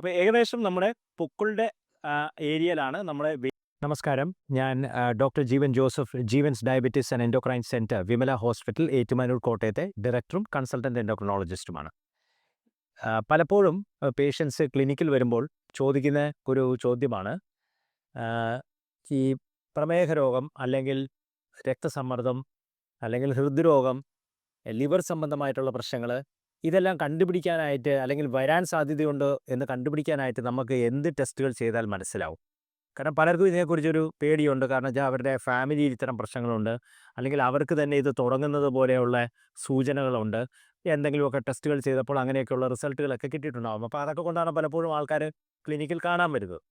അപ്പോൾ ഏകദേശം നമ്മുടെ പൊക്കിളിൻ്റെ ഏരിയയിലാണ് നമ്മുടെ നമസ്കാരം. ഞാൻ doctor Jeevan Joseph, Jeevan's diabetes and endocrine centre, Vimala hospital, Ettumanoor, കോട്ടയത്തെ ഡയറക്ടറും കൺസൾട്ടൻ്റ് എൻഡോക്രിനോളജിസ്റ്റുമാണ്. പലപ്പോഴും പേഷ്യൻസ് ക്ലിനിക്കിൽ വരുമ്പോൾ ചോദിക്കുന്ന ഒരു ചോദ്യമാണ്, ഈ പ്രമേഹ രോഗം അല്ലെങ്കിൽ രക്തസമ്മർദ്ദം അല്ലെങ്കിൽ ഹൃദ്രോഗം, ലിവർ സംബന്ധമായിട്ടുള്ള പ്രശ്നങ്ങൾ, ഇതെല്ലാം കണ്ടുപിടിക്കാനായിട്ട് അല്ലെങ്കിൽ വരാൻ സാധ്യതയുണ്ട് എന്ന് കണ്ടുപിടിക്കാനായിട്ട് നമുക്ക് എന്ത് ടെസ്റ്റുകൾ ചെയ്താൽ മനസ്സിലാവും? കാരണം പലർക്കും ഇതിനെക്കുറിച്ചൊരു പേടിയുണ്ട്. കാരണം വെച്ചാൽ അവരുടെ ഫാമിലിയിൽ ഇത്തരം പ്രശ്നങ്ങളുണ്ട്, അല്ലെങ്കിൽ അവർക്ക് തന്നെ ഇത് തുടങ്ങുന്നത് പോലെയുള്ള സൂചനകളുണ്ട്. എന്തെങ്കിലുമൊക്കെ ടെസ്റ്റുകൾ ചെയ്തപ്പോൾ അങ്ങനെയൊക്കെയുള്ള റിസൾട്ടുകളൊക്കെ കിട്ടിയിട്ടുണ്ടാകും. അപ്പോൾ അതൊക്കെ കൊണ്ടാണ് പലപ്പോഴും ആൾക്കാർ ക്ലിനിക്കിൽ കാണാൻ വരുന്നത്.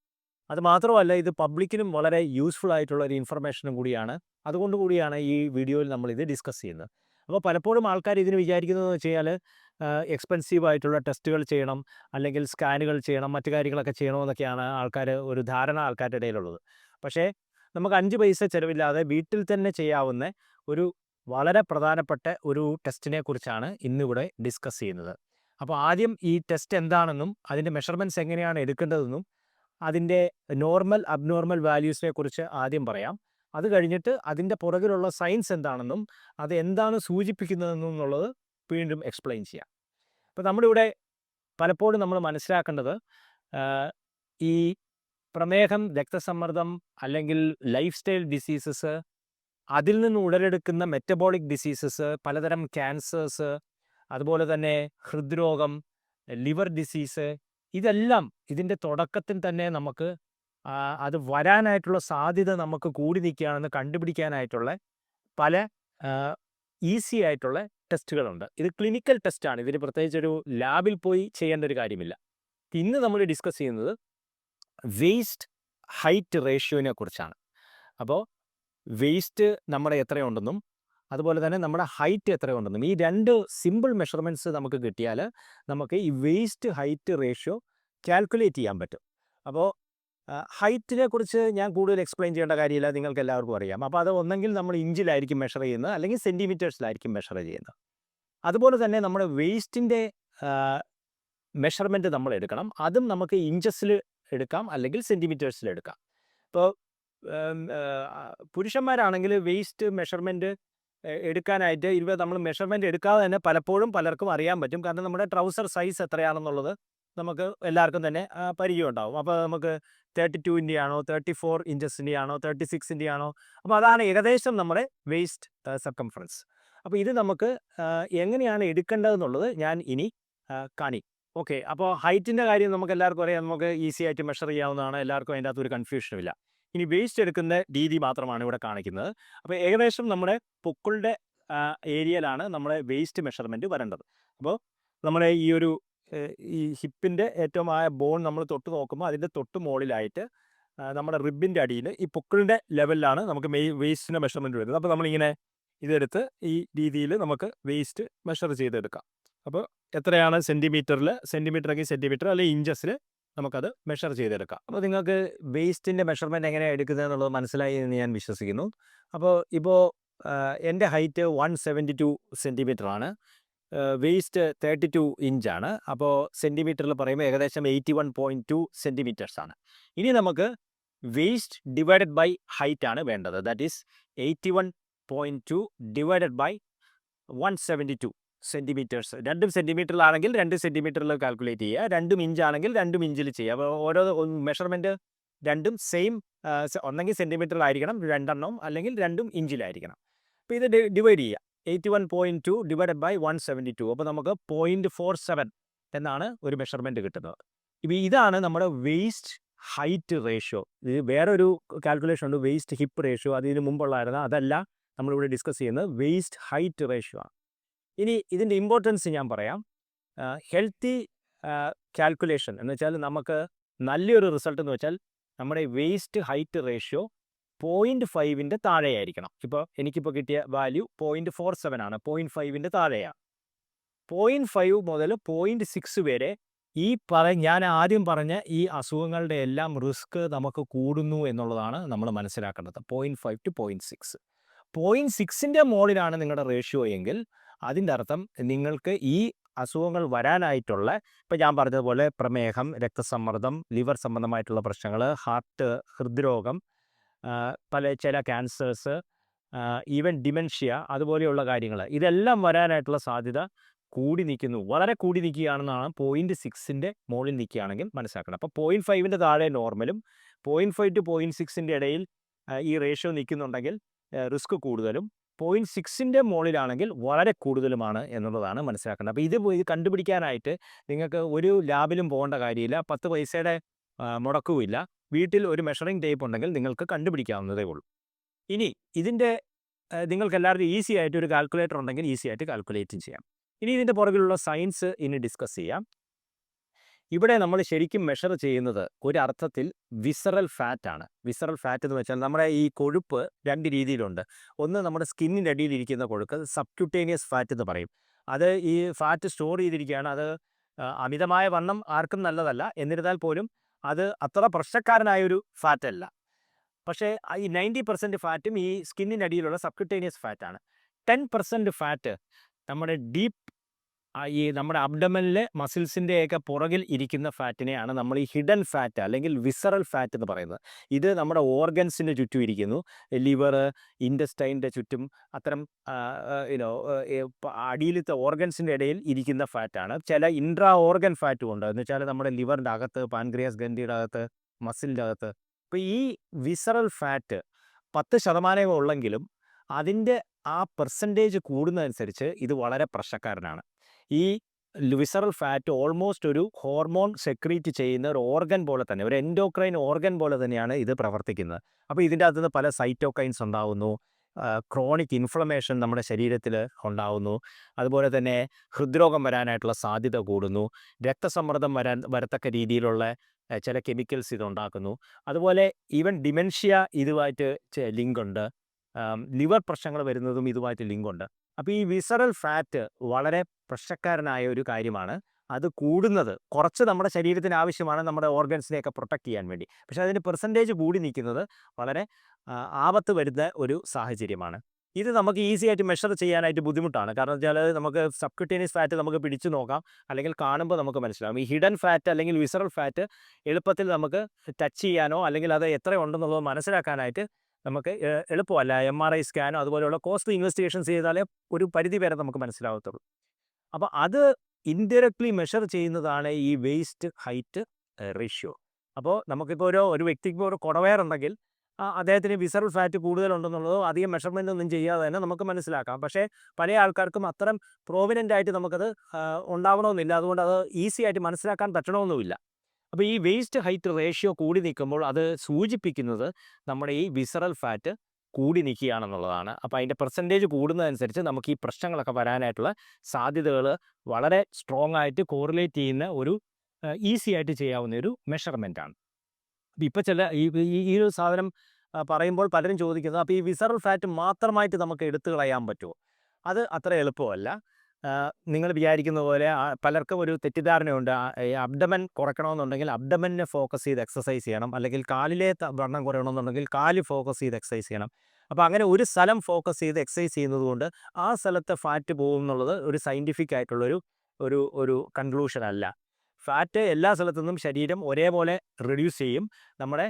അത് മാത്രമല്ല, ഇത് പബ്ലിക്കിനും വളരെ യൂസ്ഫുൾ ആയിട്ടുള്ള ഒരു ഇൻഫർമേഷനും കൂടിയാണ്. അതുകൊണ്ട് കൂടിയാണ് ഈ വീഡിയോയിൽ നമ്മളിത് ഡിസ്കസ് ചെയ്യുന്നത്. അപ്പോൾ പലപ്പോഴും ആൾക്കാർ ഇതിന് വിചാരിക്കുന്നതെന്ന് വെച്ച് കഴിഞ്ഞാൽ എക്സ്പെൻസീവ് ആയിട്ടുള്ള ടെസ്റ്റുകൾ ചെയ്യണം, അല്ലെങ്കിൽ സ്കാനുകൾ ചെയ്യണം, മറ്റു കാര്യങ്ങളൊക്കെ ചെയ്യണമെന്നൊക്കെയാണ് ഒരു ധാരണ ആൾക്കാരുടെ ഇടയിലുള്ളത്. പക്ഷേ നമുക്ക് 5 പൈസ ചിലവില്ലാതെ വീട്ടിൽ തന്നെ ചെയ്യാവുന്ന ഒരു വളരെ പ്രധാനപ്പെട്ട ഒരു ടെസ്റ്റിനെ കുറിച്ചാണ് ഇന്നിവിടെ ഡിസ്കസ് ചെയ്യുന്നത്. അപ്പോൾ ആദ്യം ഈ ടെസ്റ്റ് എന്താണെന്നും അതിൻ്റെ മെഷർമെൻറ്റ്സ് എങ്ങനെയാണ് എടുക്കേണ്ടതെന്നും അതിൻ്റെ നോർമൽ അബ്നോർമൽ വാല്യൂസിനെ കുറിച്ച് ആദ്യം പറയാം. അത് കഴിഞ്ഞിട്ട് അതിൻ്റെ പുറകിലുള്ള സയൻസ് എന്താണെന്നും അത് എന്താണ് സൂചിപ്പിക്കുന്നതെന്നും എന്നുള്ളത് വീണ്ടും എക്സ്പ്ലെയിൻ ചെയ്യാം. അപ്പോൾ നമ്മളിവിടെ പലപ്പോഴും നമ്മൾ മനസ്സിലാക്കേണ്ടത്, ഈ പ്രമേഹം, രക്തസമ്മർദ്ദം അല്ലെങ്കിൽ ലൈഫ് സ്റ്റൈൽ ഡിസീസസ്, അതിൽ നിന്ന് ഉടലെടുക്കുന്ന മെറ്റബോളിക് ഡിസീസസ്, പലതരം ക്യാൻസേഴ്സ്, അതുപോലെ തന്നെ ഹൃദ്രോഗം, ലിവർ ഡിസീസ്, ഇതെല്ലാം ഇതിൻ്റെ തുടക്കത്തിൽ തന്നെ നമുക്ക് അത് വരാനായിട്ടുള്ള സാധ്യത നമുക്ക് കൂടി നിൽക്കുകയാണെന്ന് കണ്ടുപിടിക്കാനായിട്ടുള്ള പല ഈസി ആയിട്ടുള്ള ടെസ്റ്റുകളുണ്ട്. ഇത് ക്ലിനിക്കൽ ടെസ്റ്റാണ്. ഇതിന് പ്രത്യേകിച്ചൊരു ലാബിൽ പോയി ചെയ്യേണ്ട ഒരു കാര്യമില്ല. ഇന്ന് നമ്മൾ ഡിസ്കസ് ചെയ്യുന്നത് വേസ്റ്റ് ഹൈറ്റ് റേഷ്യോനെ കുറിച്ചാണ്. അപ്പോൾ വേസ്റ്റ് നമ്മുടെ എത്രയുണ്ടെന്നും അതുപോലെ തന്നെ നമ്മുടെ ഹൈറ്റ് എത്രയുണ്ടെന്നും, ഈ 2 സിമ്പിൾ മെഷർമെൻറ്റ്സ് നമുക്ക് കിട്ടിയാൽ നമുക്ക് ഈ വേസ്റ്റ് ഹൈറ്റ് റേഷ്യോ കാൽക്കുലേറ്റ് ചെയ്യാൻ പറ്റും. അപ്പോൾ ഹൈറ്റിനെ കുറിച്ച് ഞാൻ കൂടുതൽ എക്സ്പ്ലെയിൻ ചെയ്യേണ്ട കാര്യമില്ല, നിങ്ങൾക്ക് എല്ലാവർക്കും അറിയാം. അപ്പോൾ അത് ഒന്നെങ്കിൽ നമ്മൾ ഇഞ്ചിലായിരിക്കും മെഷർ ചെയ്യുന്നത്, അല്ലെങ്കിൽ സെൻറ്റിമീറ്റേഴ്സിലായിരിക്കും മെഷർ ചെയ്യുന്നത്. അതുപോലെ തന്നെ നമ്മുടെ വേസ്റ്റിൻ്റെ മെഷർമെൻറ്റ് നമ്മൾ എടുക്കണം. അതും നമുക്ക് ഇഞ്ചസിൽ എടുക്കാം, അല്ലെങ്കിൽ സെൻറ്റിമീറ്റേഴ്സിൽ എടുക്കാം. ഇപ്പോൾ പുരുഷന്മാരാണെങ്കിൽ വേസ്റ്റ് മെഷർമെൻറ്റ് എടുക്കാനായിട്ട് നമ്മൾ മെഷർമെൻറ്റ് എടുക്കാതെ തന്നെ പലപ്പോഴും പലർക്കും അറിയാൻ പറ്റും. കാരണം നമ്മുടെ ട്രൗസർ സൈസ് എത്രയാണെന്നുള്ളത് നമുക്ക് എല്ലാവർക്കും തന്നെ പരിചയം ഉണ്ടാവും. അപ്പോൾ നമുക്ക് 32 ആണോ, 34 ഇഞ്ചസിൻ്റെ ആണോ, 36 ആണോ, അപ്പോൾ അതാണ് ഏകദേശം നമ്മുടെ വേസ്റ്റ് സർക്കംഫറൻസ്. അപ്പോൾ ഇത് നമുക്ക് എങ്ങനെയാണ് എടുക്കേണ്ടതെന്നുള്ളത് ഞാൻ ഇനി കാണിക്കും. ഓക്കെ, അപ്പോൾ ഹൈറ്റിൻ്റെ കാര്യം നമുക്ക് എല്ലാവർക്കും അറിയാം, നമുക്ക് ഈസി ആയിട്ട് മെഷർ ചെയ്യാവുന്നതാണ്, എല്ലാവർക്കും അതിൻ്റെ അകത്തൊരു കൺഫ്യൂഷനുമില്ല. ഇനി വേസ്റ്റ് എടുക്കുന്ന രീതി മാത്രമാണ് ഇവിടെ കാണിക്കുന്നത്. അപ്പോൾ ഏകദേശം നമ്മുടെ പൊക്കിളിൻ്റെ ഏരിയയിലാണ് നമ്മുടെ വേസ്റ്റ് മെഷർമെൻറ്റ് വരേണ്ടത്. അപ്പോൾ നമ്മുടെ ഈ ഹിപ്പിൻ്റെ ഏറ്റവും ബോൺ നമ്മൾ തൊട്ട് നോക്കുമ്പോൾ അതിൻ്റെ തൊട്ട് മുകളിലായിട്ട് നമ്മുടെ റിബിൻ്റെ അടിയിൽ ഈ പൊക്കിളിൻ്റെ ലെവലിലാണ് നമുക്ക് വേസ്റ്റിൻ്റെ മെഷർമെൻറ്റ് വരുന്നത്. അപ്പോൾ നമ്മളിങ്ങനെ ഇതെടുത്ത് ഈ രീതിയിൽ നമുക്ക് വേസ്റ്റ് മെഷർ ചെയ്തെടുക്കാം. അപ്പോൾ എത്രയാണ് സെൻറ്റിമീറ്ററെങ്കിൽ സെൻറ്റിമീറ്റർ, അല്ലെങ്കിൽ ഇഞ്ചസിൽ നമുക്കത് മെഷർ ചെയ്തെടുക്കാം. അപ്പോൾ നിങ്ങൾക്ക് വേസ്റ്റിൻ്റെ മെഷർമെൻറ്റ് എങ്ങനെയാണ് എടുക്കുന്നത് എന്നുള്ളത് മനസ്സിലായി എന്ന് ഞാൻ വിശ്വസിക്കുന്നു. അപ്പോൾ ഇപ്പോൾ എൻ്റെ ഹൈറ്റ് 172 സെൻറ്റിമീറ്ററാണ്, വേസ്റ്റ് 32 ഇഞ്ചാണ്. അപ്പോൾ സെൻറ്റിമീറ്ററിൽ പറയുമ്പോൾ ഏകദേശം 81.2 സെൻറ്റിമീറ്റേഴ്സാണ്. ഇനി നമുക്ക് വേസ്റ്റ് ഡിവൈഡഡ് ബൈ ഹൈറ്റ് ആണ് വേണ്ടത്. That is 81.2 divided by 172 centimetres. 2 സെൻറ്റിമീറ്ററിലാണെങ്കിൽ 2 സെൻറ്റിമീറ്ററിൽ കാൽക്കുലേറ്റ് ചെയ്യുക, 2 ഇഞ്ചാണെങ്കിൽ 2 ഇഞ്ചിൽ ചെയ്യുക. അപ്പോൾ ഓരോ മെഷർമെൻറ്റ് രണ്ടും സെയിം, ഒന്നെങ്കിൽ സെൻറ്റിമീറ്ററിലായിരിക്കണം 2 അല്ലെങ്കിൽ 2 ഇഞ്ചിലായിരിക്കണം. അപ്പോൾ ഇത് ഡിവൈഡ് ചെയ്യുക, 81.2 ഡിവൈഡഡ് ബൈ 172. അപ്പോൾ നമുക്ക് 0.47 എന്നാണ് ഒരു മെഷർമെൻറ്റ് കിട്ടുന്നത്. ഇപ്പോൾ ഇതാണ് നമ്മുടെ വേസ്റ്റ് ഹൈറ്റ് റേഷ്യോ. ഇത് വേറൊരു കാൽക്കുലേഷൻ ഉണ്ട്, വേസ്റ്റ് ഹിപ്പ് റേഷ്യോ, അതിന് മുമ്പുള്ളായിരുന്നു. അതല്ല നമ്മളിവിടെ ഡിസ്കസ് ചെയ്യുന്നത് വേസ്റ്റ് ഹൈറ്റ് റേഷ്യോ ആണ്. ഇനി ഇതിൻ്റെ ഇമ്പോർട്ടൻസ് ഞാൻ പറയാം. ഹെൽത്തി കാൽക്കുലേഷൻ എന്ന് വെച്ചാൽ നമുക്ക് നല്ലൊരു റിസൾട്ട് എന്ന് വെച്ചാൽ നമ്മുടെ വേസ്റ്റ് ഹൈറ്റ് റേഷ്യോ 0.5ൻ്റെ താഴെയായിരിക്കണം. ഇപ്പോൾ എനിക്കിപ്പോൾ കിട്ടിയ വാല്യൂ 0.47 ആണ്, 0.5ൻ്റെ താഴെയാണ്. 0.5 മുതൽ 0.6 വരെ ഞാൻ ആദ്യം പറഞ്ഞ ഈ അസുഖങ്ങളുടെ എല്ലാം റിസ്ക് നമുക്ക് കൂടുന്നു എന്നുള്ളതാണ് നമ്മൾ മനസ്സിലാക്കേണ്ടത്. 0.5 to 0.6. 0.6ൻ്റെ മുകളിലാണ് നിങ്ങളുടെ റേഷ്യോ എങ്കിൽ അതിൻ്റെ അർത്ഥം നിങ്ങൾക്ക് ഈ അസുഖങ്ങൾ വരാനായിട്ടുള്ള ഇപ്പം ഞാൻ പറഞ്ഞതുപോലെ പ്രമേഹം, രക്തസമ്മർദ്ദം, ലിവർ സംബന്ധമായിട്ടുള്ള പ്രശ്നങ്ങൾ, ഹാർട്ട്, ഹൃദ്രോഗം, ചില ക്യാൻസേഴ്സ്, ഈവൻ ഡിമെൻഷ്യ അതുപോലെയുള്ള കാര്യങ്ങൾ ഇതെല്ലാം വരാനായിട്ടുള്ള സാധ്യത കൂടി നിൽക്കുന്നു. വളരെ കൂടി നിൽക്കുകയാണെന്നാണ് 0.6 മുകളിൽ നിൽക്കുകയാണെങ്കിൽ മനസ്സിലാക്കണം. അപ്പോൾ 0.5 താഴെ നോർമലും 0.5 to 0.6 ഇടയിൽ ഈ റേഷ്യോ നിൽക്കുന്നുണ്ടെങ്കിൽ റിസ്ക് കൂടുതലും, 0.6 മുകളിലാണെങ്കിൽ വളരെ കൂടുതലുമാണ് എന്നുള്ളതാണ് മനസ്സിലാക്കേണ്ടത്. അപ്പോൾ ഇത് കണ്ടുപിടിക്കാനായിട്ട് നിങ്ങൾക്ക് ഒരു ലാബിലും പോകേണ്ട കാര്യമില്ല, 10 പൈസയുടെ മുടക്കുമില്ല. വീട്ടിൽ ഒരു മെഷറിംഗ് ടേപ്പ് ഉണ്ടെങ്കിൽ നിങ്ങൾക്ക് കണ്ടുപിടിക്കാവുന്നതേ ഉള്ളൂ. ഇനി ഇതിൻ്റെ നിങ്ങൾക്ക് എല്ലാവരും ഈസി ആയിട്ട് ഒരു കാൽക്കുലേറ്റർ ഉണ്ടെങ്കിൽ ഈസി ആയിട്ട് കാൽക്കുലേറ്റും ചെയ്യാം. ഇനി ഇതിൻ്റെ പുറകിലുള്ള സയൻസ് ഇനി ഡിസ്കസ് ചെയ്യാം. ഇവിടെ നമ്മൾ ശരിക്കും മെഷർ ചെയ്യുന്നത് ഒരർത്ഥത്തിൽ വിസറൽ ഫാറ്റ് ആണ്. വിസറൽ ഫാറ്റ് എന്ന് വെച്ചാൽ നമ്മുടെ ഈ കൊഴുപ്പ് 2 രീതിയിലുണ്ട്. ഒന്ന് നമ്മുടെ സ്കിന്നിൻ്റെ അടിയിലിരിക്കുന്ന കൊഴുപ്പ്, സബ്ക്യൂട്ടേനിയസ് ഫാറ്റ് എന്ന് പറയും. അത് ഈ ഫാറ്റ് സ്റ്റോർ ചെയ്തിരിക്കുകയാണ്. അത് അമിതമായ വണ്ണം ആർക്കും നല്ലതല്ല. എന്നിരുന്നാൽ പോലും അത് അത്ര പ്രശ്നക്കാരനായൊരു ഫാറ്റ് അല്ല. പക്ഷേ ഈ 90% ഫാറ്റും ഈ സ്കിന്നിൻ്റെ അടിയിലുള്ള സബ്ക്യൂട്ടേനിയസ് ഫാറ്റാണ്. 10% ഫാറ്റ് നമ്മുടെ ഡീപ്പ് ഈ നമ്മുടെ അബ്ഡമനിലെ മസിൽസിൻ്റെയൊക്കെ പുറകിൽ ഇരിക്കുന്ന ഫാറ്റിനെയാണ് നമ്മൾ ഈ ഹിഡൻ ഫാറ്റ് അല്ലെങ്കിൽ വിസറൽ ഫാറ്റ് എന്ന് പറയുന്നത്. ഇത് നമ്മുടെ ഓർഗൻസിന് ചുറ്റും ഇരിക്കുന്നു. ലിവർ, ഇൻറ്റസ്റ്റൈൻ്റെ ചുറ്റും അത്തരം അടിയിലത്തെ ഓർഗൻസിൻ്റെ ഇടയിൽ ഇരിക്കുന്ന ഫാറ്റാണ്. ചില ഇൻട്രാ ഓർഗൻ ഫാറ്റും ഉണ്ട്. എന്ന് വെച്ചാൽ നമ്മുടെ ലിവറിൻ്റെ അകത്ത്, പാൻക്രിയാസ് ഗ്രന്ഥിയുടെ അകത്ത്, മസിലിൻ്റെ അകത്ത്. അപ്പോൾ ഈ വിസറൽ ഫാറ്റ് 10% ഉള്ളെങ്കിലും അതിൻ്റെ ആ പെർസെൻറ്റേജ് കൂടുന്നതനുസരിച്ച് ഇത് വളരെ പ്രശ്നക്കാരനാണ്. ഈ വിസറൽ ഫാറ്റ് ഓൾമോസ്റ്റ് ഒരു ഹോർമോൺ സെക്രീറ്റ് ചെയ്യുന്ന ഒരു ഓർഗൻ പോലെ തന്നെ, ഒരു എൻഡോക്രൈൻ ഓർഗൻ പോലെ തന്നെയാണ് ഇത് പ്രവർത്തിക്കുന്നത്. അപ്പോൾ ഇതിൻ്റെ അകത്തുനിന്ന് പല സൈറ്റോകൈൻസ് ഉണ്ടാകുന്നു, ക്രോണിക് ഇൻഫ്ലമേഷൻ നമ്മുടെ ശരീരത്തിൽ ഉണ്ടാകുന്നു, അതുപോലെ തന്നെ ഹൃദ്രോഗം വരാനായിട്ടുള്ള സാധ്യത കൂടുന്നു, രക്തസമ്മർദ്ദം വരത്തക്ക രീതിയിലുള്ള ചില കെമിക്കൽസ് ഇതുണ്ടാക്കുന്നു. അതുപോലെ ഈവൻ ഡിമെൻഷ്യ ഇതുമായിട്ട് ലിങ്ക് ഉണ്ട്, ലിവർ പ്രശ്നങ്ങൾ വരുന്നതും ഇതുമായിട്ട് ലിങ്കുണ്ട്. അപ്പോൾ ഈ വിസറൽ ഫാറ്റ് വളരെ പ്രശ്നക്കാരനായ ഒരു കാര്യമാണ്. അത് കൂടുന്നത് കുറച്ച് നമ്മുടെ ശരീരത്തിന് ആവശ്യമാണ്, നമ്മുടെ ഓർഗൻസിനെയൊക്കെ പ്രൊട്ടക്റ്റ് ചെയ്യാൻ വേണ്ടി. പക്ഷേ അതിൻ്റെ പെർസെൻറ്റേജ് കൂടി നിൽക്കുന്നത് വളരെ ആപത്ത് വരുന്ന ഒരു സാഹചര്യമാണ്. ഇത് നമുക്ക് ഈസി ആയിട്ട് മെഷർ ചെയ്യാനായിട്ട് ബുദ്ധിമുട്ടാണ്. കാരണം വെച്ചാൽ നമുക്ക് സബ്ക്യൂട്ടേനിയസ് ഫാറ്റ് നമുക്ക് പിടിച്ചു നോക്കാം, അല്ലെങ്കിൽ കാണുമ്പോൾ നമുക്ക് മനസ്സിലാവും. ഈ ഹിഡൻ ഫാറ്റ് അല്ലെങ്കിൽ വിസറൽ ഫാറ്റ് എളുപ്പത്തിൽ നമുക്ക് ടച്ച് ചെയ്യാനോ അല്ലെങ്കിൽ അത് എത്ര ഉണ്ടെന്നുള്ളത് മനസ്സിലാക്കാനായിട്ട് നമുക്ക് എളുപ്പമല്ല. MRI സ്കാനോ അതുപോലെയുള്ള കോസ്റ്റ്ലി ഇൻവെസ്റ്റിഗേഷൻസ് ചെയ്താലേ ഒരു പരിധി വരെ നമുക്ക് മനസ്സിലാവത്തുള്ളൂ. അപ്പോൾ അത് ഇൻഡയറക്ട്ലി മെഷർ ചെയ്യുന്നതാണ് ഈ വേസ്റ്റ് ഹൈറ്റ് റേഷ്യോ. അപ്പോൾ നമുക്കിപ്പോൾ ഒരു വ്യക്തിക്ക് ഒരു കുടവയറുണ്ടെങ്കിൽ അദ്ദേഹത്തിന് വിസറൽ ഫാറ്റ് കൂടുതലുണ്ടെന്നുള്ളതോ അധികം മെഷർമെൻ്റ് ഒന്നും ചെയ്യാതെ തന്നെ നമുക്ക് മനസ്സിലാക്കാം. പക്ഷേ പല ആൾക്കാർക്കും അത്തരം പ്രോവിനൻ്റ് ആയിട്ട് നമുക്കത് ഉണ്ടാവണമെന്നില്ല. അതുകൊണ്ട് അത് ഈസി ആയിട്ട് മനസ്സിലാക്കാൻ പറ്റണമെന്നുമില്ല. അപ്പോൾ ഈ വേസ്റ്റ് ഹൈറ്റ് റേഷ്യോ കൂടി നിൽക്കുമ്പോൾ അത് സൂചിപ്പിക്കുന്നത് നമ്മുടെ ഈ വിസറൽ ഫാറ്റ് കൂടി നിൽക്കുകയാണെന്നുള്ളതാണ്. അപ്പോൾ അതിൻ്റെ പെർസെൻറ്റേജ് കൂടുന്നതനുസരിച്ച് നമുക്ക് ഈ പ്രശ്നങ്ങളൊക്കെ വരാനായിട്ടുള്ള സാധ്യതകൾ വളരെ സ്ട്രോങ് ആയിട്ട് കോറിലേറ്റ് ചെയ്യുന്ന ഒരു ഈസി ആയിട്ട് ചെയ്യാവുന്ന ഒരു മെഷർമെൻറ്റാണ്. അപ്പോൾ ഇപ്പോൾ ഈ ഒരു സാധനം പറയുമ്പോൾ പലരും ചോദിക്കുന്നത്, അപ്പോൾ ഈ വിസറൽ ഫാറ്റ് മാത്രമായിട്ട് നമുക്ക് എടുത്തു കളയാൻ പറ്റുമോ? അത് അത്ര എളുപ്പമല്ല. നിങ്ങൾ വിചാരിക്കുന്ന പോലെ പലർക്കും ഒരു തെറ്റിദ്ധാരണയുണ്ട്. ഈ അബ്ഡമൻ കുറയ്ക്കണമെന്നുണ്ടെങ്കിൽ അബ്ഡമനെ ഫോക്കസ് ചെയ്ത് എക്സസൈസ് ചെയ്യണം, അല്ലെങ്കിൽ കാലിലെ വണ്ണം കുറയണമെന്നുണ്ടെങ്കിൽ കാല് ഫോക്കസ് ചെയ്ത് എക്സസൈസ് ചെയ്യണം. അപ്പോൾ അങ്ങനെ ഒരു സ്ഥലം ഫോക്കസ് ചെയ്ത് എക്സസൈസ് ചെയ്യുന്നത് കൊണ്ട് ആ സ്ഥലത്തെ ഫാറ്റ് പോകും എന്നുള്ളത് ഒരു സയൻറ്റിഫിക് ആയിട്ടുള്ളൊരു ഒരു കൺക്ലൂഷൻ അല്ല. ഫാറ്റ് എല്ലാ സ്ഥലത്തു നിന്നും ശരീരം ഒരേപോലെ റിഡ്യൂസ് ചെയ്യും. നമ്മുടെ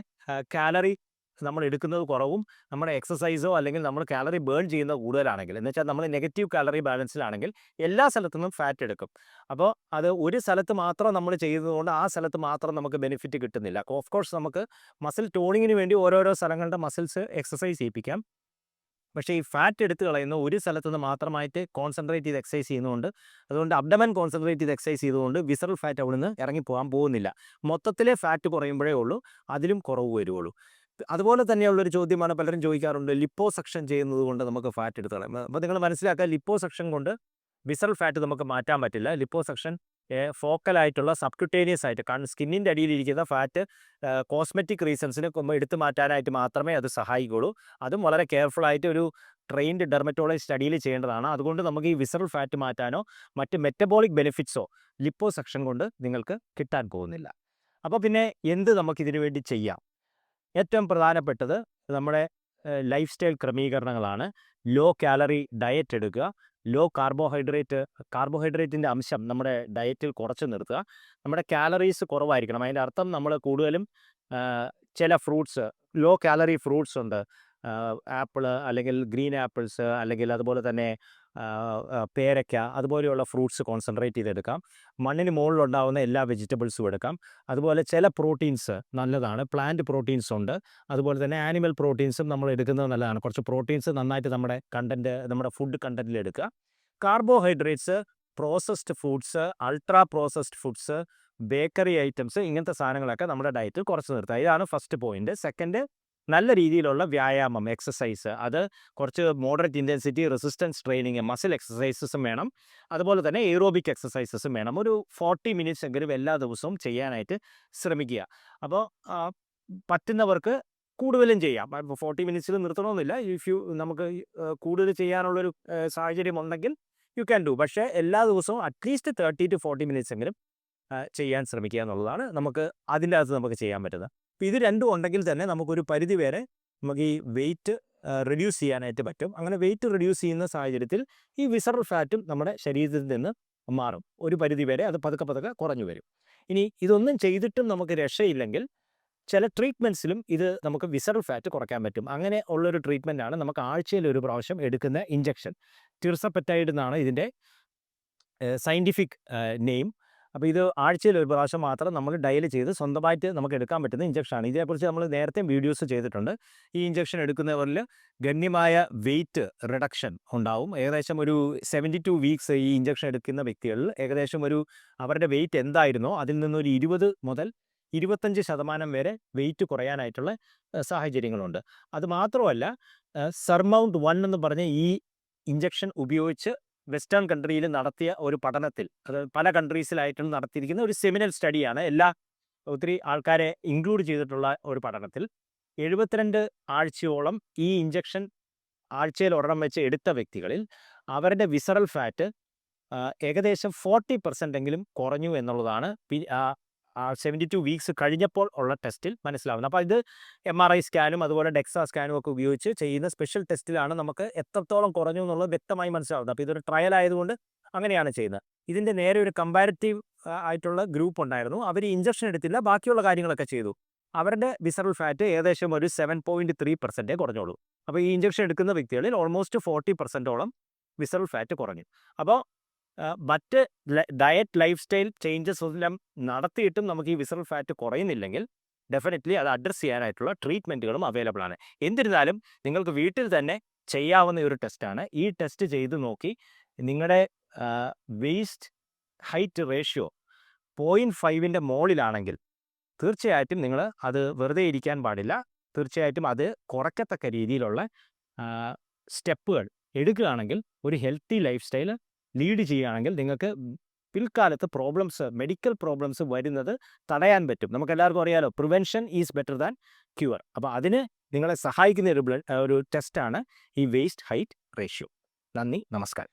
കാലറി നമ്മൾ എടുക്കുന്നത് കുറവും നമ്മുടെ എക്സസൈസോ അല്ലെങ്കിൽ നമ്മൾ കാലറി ബേൺ ചെയ്യുന്നത് കൂടുതലാണെങ്കിൽ, എന്ന് വെച്ചാൽ നമ്മൾ നെഗറ്റീവ് കാലറി ബാലൻസിലാണെങ്കിൽ എല്ലാ സ്ഥലത്തു നിന്നും ഫാറ്റ് എടുക്കും. അപ്പോൾ അത് ഒരു സ്ഥലത്ത് മാത്രം നമ്മൾ ചെയ്യുന്നതുകൊണ്ട് ആ സ്ഥലത്ത് മാത്രം നമുക്ക് ബെനിഫിറ്റ് കിട്ടുന്നില്ല. ഓഫ് കോഴ്സ് നമുക്ക് മസിൽ ടോണിങ്ങിന് വേണ്ടി ഓരോരോ സ്ഥലങ്ങളുടെ മസിൽസ് എക്സസൈസ് ചെയ്യിപ്പിക്കാം. പക്ഷേ ഈ ഫാറ്റ് എടുത്ത് കളയുന്ന ഒരു സ്ഥലത്തു നിന്ന് മാത്രമായിട്ട് കോൺസെൻട്രേറ്റ് ചെയ്ത് എക്സസൈസ് ചെയ്യുന്നതുകൊണ്ട്, അതുകൊണ്ട് അബ്ഡമൻ കോൺസെൻട്രേറ്റ് ചെയ്ത് എക്സസൈസ് ചെയ്തുകൊണ്ട് വിസറൽ ഫാറ്റ് അവിടെ നിന്ന് ഇറങ്ങിപ്പോകാൻ പോകുന്നില്ല. മൊത്തത്തിലെ ഫാറ്റ് കുറയുമ്പോഴേ ഉള്ളൂ അതിലും കുറവ് വരുവുള്ളൂ. അതുപോലെ തന്നെയുള്ളൊരു ചോദ്യമാണ് പലരും ചോദിക്കാറുണ്ട്, ലിപ്പോസക്ഷൻ ചെയ്യുന്നത് കൊണ്ട് നമുക്ക് ഫാറ്റ് എടുത്ത് കളയാം. അപ്പോൾ നിങ്ങൾ മനസ്സിലാക്കുക, ലിപ്പോസക്ഷൻ കൊണ്ട് വിസറൽ ഫാറ്റ് നമുക്ക് മാറ്റാൻ പറ്റില്ല. ലിപ്പോസക്ഷൻ ഫോക്കലായിട്ടുള്ള സബ്ക്യൂട്ടേനിയസ് ആയിട്ട് സ്കിന്നിൻ്റെ അടിയിലിരിക്കുന്ന ഫാറ്റ് കോസ്മെറ്റിക് റീസൺസിന് എടുത്തു മാറ്റാനായിട്ട് മാത്രമേ അത് സഹായിക്കുള്ളൂ. അതും വളരെ കെയർഫുള്ളായിട്ട് ഒരു ട്രെയിൻഡ് ഡെർമറ്റോളജിസ്റ്റ് സ്റ്റഡിയിൽ ചെയ്യേണ്ടതാണ്. അതുകൊണ്ട് നമുക്ക് ഈ വിസറൽ ഫാറ്റ് മാറ്റാനോ മറ്റ് മെറ്റബോളിക് ബെനിഫിറ്റ്സോ ലിപ്പോസക്ഷൻ കൊണ്ട് നിങ്ങൾക്ക് കിട്ടാൻ പോകുന്നില്ല. അപ്പോൾ പിന്നെ എന്ത് നമുക്കിതിനു വേണ്ടി ചെയ്യാം? ഏറ്റവും പ്രധാനപ്പെട്ടത് നമ്മുടെ ലൈഫ് സ്റ്റൈൽ ക്രമീകരണങ്ങളാണ്. ലോ കാലറി ഡയറ്റ് എടുക്കുക, ലോ കാർബോഹൈഡ്രേറ്റിൻ്റെ അംശം നമ്മുടെ ഡയറ്റിൽ കുറച്ച് നിർത്തുക. നമ്മുടെ കാലറീസ് കുറവായിരിക്കണം. അതിൻ്റെ അർത്ഥം നമ്മൾ കൂടുതലും ചില ഫ്രൂട്ട്സ്, ലോ കാലറി ഫ്രൂട്ട്സ് ഉണ്ട്. ആപ്പിള് അല്ലെങ്കിൽ ഗ്രീൻ ആപ്പിൾസ്, അല്ലെങ്കിൽ അതുപോലെ തന്നെ പേരയ്ക്ക, അതുപോലെയുള്ള ഫ്രൂട്ട്സ് കോൺസെൻട്രേറ്റ് ചെയ്തെടുക്കാം. മണ്ണിന് മുകളിലുണ്ടാകുന്ന എല്ലാ വെജിറ്റബിൾസും എടുക്കാം. അതുപോലെ ചില പ്രോട്ടീൻസ് നല്ലതാണ്. പ്ലാന്റ് പ്രോട്ടീൻസ് ഉണ്ട്. അതുപോലെ തന്നെ ആനിമൽ പ്രോട്ടീൻസും നമ്മൾ എടുക്കുന്നത് നല്ലതാണ്. കുറച്ച് പ്രോട്ടീൻസ് നന്നായിട്ട് നമ്മുടെ ഫുഡ് കണ്ടൻറ്റിൽ എടുക്കുക. Carbohydrates, processed foods, ultra processed foods, bakery items, ഇങ്ങനത്തെ സാധനങ്ങളൊക്കെ നമ്മുടെ ഡയറ്റിൽ കുറച്ച് നിർത്തുക. ഇതാണ് ഫസ്റ്റ് പോയിന്റ്. സെക്കൻഡ്, നല്ല രീതിയിലുള്ള വ്യായാമം, എക്സസൈസ്. അത് കുറച്ച് moderate intensity resistance training, muscle എക്സസൈസസും വേണം. അതുപോലെ തന്നെ എയ്റോബിക് എക്സസൈസസും വേണം. ഒരു 40 മിനിറ്റ്സ് എങ്കിലും എല്ലാ ദിവസവും ചെയ്യാനായിട്ട് ശ്രമിക്കുക. അപ്പോൾ പറ്റുന്നവർക്ക് കൂടുതലും ചെയ്യാം. 40 മിനിറ്റ്സിൽ നിർത്തണമെന്നില്ല. നമുക്ക് കൂടുതൽ ചെയ്യാനുള്ളൊരു സാഹചര്യം ഉണ്ടെങ്കിൽ യു ക്യാൻ ഡു. പക്ഷേ എല്ലാ ദിവസവും അറ്റ്ലീസ്റ്റ് 30 to 40 മിനിറ്റ്സ് എങ്കിലും ചെയ്യാൻ ശ്രമിക്കുക എന്നുള്ളതാണ് അതിൻ്റെ അകത്ത് നമുക്ക് ചെയ്യാൻ പറ്റുന്നത്. അപ്പോൾ ഇത് രണ്ടും ഉണ്ടെങ്കിൽ തന്നെ നമുക്കൊരു പരിധി വരെ നമുക്ക് ഈ വെയിറ്റ് റിഡ്യൂസ് ചെയ്യാനായിട്ട് പറ്റും. അങ്ങനെ വെയിറ്റ് റിഡ്യൂസ് ചെയ്യുന്ന സാഹചര്യത്തിൽ ഈ വിസറൽ ഫാറ്റും നമ്മുടെ ശരീരത്തിൽ നിന്ന് മാറും. ഒരു പരിധി വരെ അത് പതുക്കെ കുറഞ്ഞു വരും. ഇനി ഇതൊന്നും ചെയ്തിട്ടും നമുക്ക് രക്ഷയില്ലെങ്കിൽ ചില ട്രീറ്റ്മെൻറ്റ്സിലും ഇത് നമുക്ക് വിസറൽ ഫാറ്റ് കുറയ്ക്കാൻ പറ്റും. അങ്ങനെ ഉള്ളൊരു ട്രീറ്റ്മെൻറ്റാണ് നമുക്ക് ആഴ്ചയിൽ ഒരു പ്രാവശ്യം എടുക്കുന്ന ഇഞ്ചക്ഷൻ. ടിർസപെറ്റൈഡ് എന്നാണ് ഇതിൻ്റെ സയൻറ്റിഫിക് നെയിം. അപ്പോൾ ഇത് ആഴ്ചയിൽ ഒരു പ്രാവശ്യം മാത്രം നമ്മൾ ഡയൽ ചെയ്ത് സ്വന്തമായിട്ട് നമുക്ക് എടുക്കാൻ പറ്റുന്ന ഇഞ്ചക്ഷനാണ്. ഇതിനെക്കുറിച്ച് നമ്മൾ നേരത്തെ വീഡിയോസ് ചെയ്തിട്ടുണ്ട്. ഈ ഇഞ്ചക്ഷൻ എടുക്കുന്നവരിൽ ഗണ്യമായ വെയിറ്റ് റിഡക്ഷൻ ഉണ്ടാവും. ഏകദേശം ഒരു 72 വീക്സ് ഈ ഇഞ്ചക്ഷൻ എടുക്കുന്ന വ്യക്തികളിൽ ഏകദേശം അവരുടെ വെയിറ്റ് എന്തായിരുന്നോ അതിൽ നിന്നൊരു 20 മുതൽ 25% വരെ വെയിറ്റ് കുറയാനായിട്ടുള്ള സാഹചര്യങ്ങളുണ്ട്. അതുമാത്രമല്ല, സർമൗണ്ട് 1 എന്ന് പറഞ്ഞ ഈ ഇഞ്ചക്ഷൻ ഉപയോഗിച്ച് വെസ്റ്റേൺ കൺട്രിയിൽ നടത്തിയ ഒരു പഠനത്തിൽ, അത് പല കൺട്രീസിലായിട്ടും നടത്തിയിരിക്കുന്ന ഒരു സെമിനൽ സ്റ്റഡിയാണ്, ഒത്തിരി ആൾക്കാരെ ഇൻക്ലൂഡ് ചെയ്തിട്ടുള്ള ഒരു പഠനത്തിൽ 72 ആഴ്ചയോളം ഈ ഇഞ്ചക്ഷൻ ആഴ്ചയിൽ ഒരെണ്ണം വെച്ച് എടുത്ത വ്യക്തികളിൽ അവരുടെ വിസറൽ ഫാറ്റ് ഏകദേശം 40% എങ്കിലും കുറഞ്ഞു എന്നുള്ളതാണ് 72 വീക്സ് കഴിഞ്ഞപ്പോൾ ഉള്ള ടെസ്റ്റിൽ മനസ്സിലാവുന്നത്. അപ്പോൾ ഇത് MRI സ്കാനും അതുപോലെ ഡെക്സാ സ്കാനും ഒക്കെ ഉപയോഗിച്ച് ചെയ്യുന്ന സ്പെഷ്യൽ ടെസ്റ്റിലാണ് നമുക്ക് എത്രത്തോളം കുറഞ്ഞു എന്നുള്ളത് വ്യക്തമായി മനസ്സിലാവുന്നത്. അപ്പോൾ ഇതൊരു ട്രയൽ ആയതുകൊണ്ട് അങ്ങനെയാണ് ചെയ്യുന്നത്. ഇതിൻ്റെ നേരെ ഒരു കമ്പാരിറ്റീവ് ആയിട്ടുള്ള ഗ്രൂപ്പ് ഉണ്ടായിരുന്നു. അവർ ഇഞ്ചക്ഷൻ എടുത്തില്ല, ബാക്കിയുള്ള കാര്യങ്ങളൊക്കെ ചെയ്തു. അവരുടെ വിസറൽ ഫാറ്റ് ഏകദേശം ഒരു 7.3% കുറഞ്ഞോളൂ. അപ്പോൾ ഈ ഇഞ്ചക്ഷൻ എടുക്കുന്ന വ്യക്തികളിൽ ഓൾമോസ്റ്റ് 40%ഓളം വിസറൽ ഫാറ്റ് കുറഞ്ഞു. അപ്പോൾ മറ്റ് ഡയറ്റ് ലൈഫ് സ്റ്റൈൽ ചേഞ്ചസ് എല്ലാം നടത്തിയിട്ടും നമുക്ക് ഈ വിസറൽ ഫാറ്റ് കുറയുന്നില്ലെങ്കിൽ ഡെഫിനറ്റ്ലി അത് അഡ്രസ്സ് ചെയ്യാനായിട്ടുള്ള ട്രീറ്റ്മെൻറ്റുകളും അവൈലബിൾ ആണ്. എന്നിരുന്നാലും നിങ്ങൾക്ക് വീട്ടിൽ തന്നെ ചെയ്യാവുന്ന ഒരു ടെസ്റ്റാണ്. ഈ ടെസ്റ്റ് ചെയ്ത് നോക്കി നിങ്ങളുടെ വേസ്റ്റ് ഹൈറ്റ് റേഷ്യോ 0.5ൻ്റെ മുകളിലാണെങ്കിൽ തീർച്ചയായിട്ടും നിങ്ങൾ അത് വെറുതെ ഇരിക്കാൻ പാടില്ല. തീർച്ചയായിട്ടും അത് കുറയ്ക്കത്തക്ക രീതിയിലുള്ള സ്റ്റെപ്പുകൾ എടുക്കുകയാണെങ്കിൽ, ഒരു ഹെൽത്തി ലൈഫ് സ്റ്റൈൽ ലീഡ് ചെയ്യുകയാണെങ്കിൽ നിങ്ങൾക്ക് പിൽക്കാലത്ത് മെഡിക്കൽ പ്രോബ്ലംസ് വരുന്നത് തടയാൻ പറ്റും. നമുക്കെല്ലാവർക്കും അറിയാലോ, prevention is better than cure. അപ്പോൾ അതിന് നിങ്ങളെ സഹായിക്കുന്ന ഒരു ടെസ്റ്റാണ് ഈ വേസ്റ്റ് ഹൈറ്റ് റേഷ്യോ. നന്ദി, നമസ്കാരം.